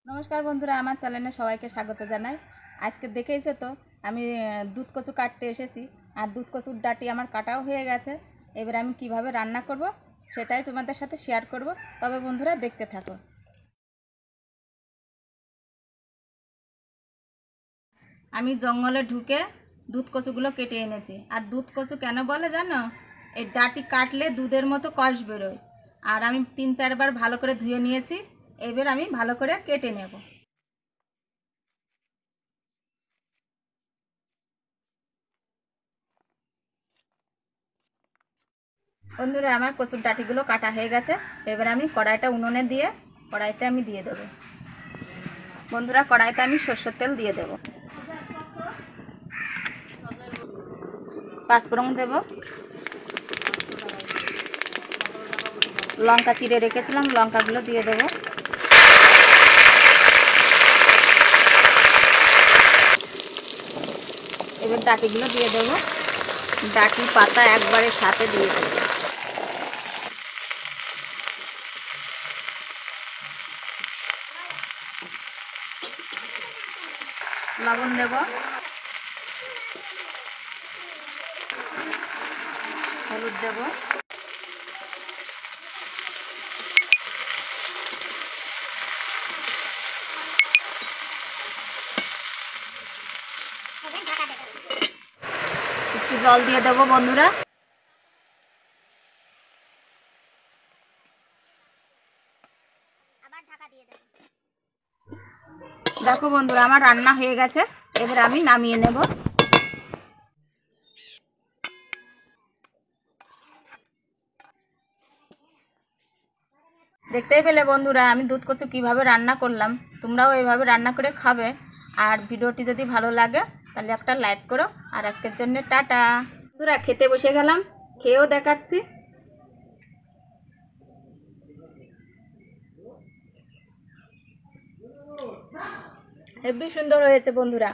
নমস্কার বন্ধুরা, আমার চ্যানেলে সবাইকে স্বাগত জানাই। আজকে দেখেইছো তো আমি দুধ কচু কাটতে এসেছি, আর দুধ কচুর ডাঁটি আমার কাটাও হয়ে গেছে। এবার আমি কিভাবে রান্না করব সেটাই তোমাদের সাথে শেয়ার করব। তবে বন্ধুরা দেখতে থাকো। আমি জঙ্গলে ঢুকে দুধ কচুগুলো কেটে এনেছি। আর দুধ কচু কেন বলে জানো? এই ডাঁটি কাটলে দুধের মতো কষ বেরোয়। আর আমি 3-4 বার ভালো করে ধুয়ে নিয়েছি। এবার আমি ভালো করে কেটে নেব। বন্ধুরা, আমার কচুর ডাঁটিগুলো কাটা হয়ে গেছে। এবার আমি কড়াইটা উনুনে দিয়ে কড়াইতে আমি দিয়ে দেবো। বন্ধুরা, কড়াইতে আমি সরষের তেল দিয়ে দেব। পাঁচফোড়ন দেব, লঙ্কা চিড়ে রেখেছিলাম, লঙ্কাগুলো দিয়ে দেব। এবার ডাঁটিগুলো দিয়ে দেব। ডাঁটি পাতা একবারে সাথে দিয়ে দেব। লবণ দেব, হলুদ দেব, একটু জল দিয়ে দেবো বন্ধুরা। দেখো বন্ধুরা, আমার রান্না হয়ে গেছে। এবার আমি নামিয়ে নেব। দেখতেই পেলে বন্ধুরা, আমি দুধ কচু কীভাবে রান্না করলাম। তোমরাও এইভাবে রান্না করে খাবে। আর ভিডিওটি যদি ভালো লাগে তাহলে একটা লাইক করো। আর আজকের জন্য টাটা। বন্ধুরা, খেতে বসে গেলাম, খেয়েও দেখাচ্ছি। হেব্বি সুন্দর হয়েছে বন্ধুরা।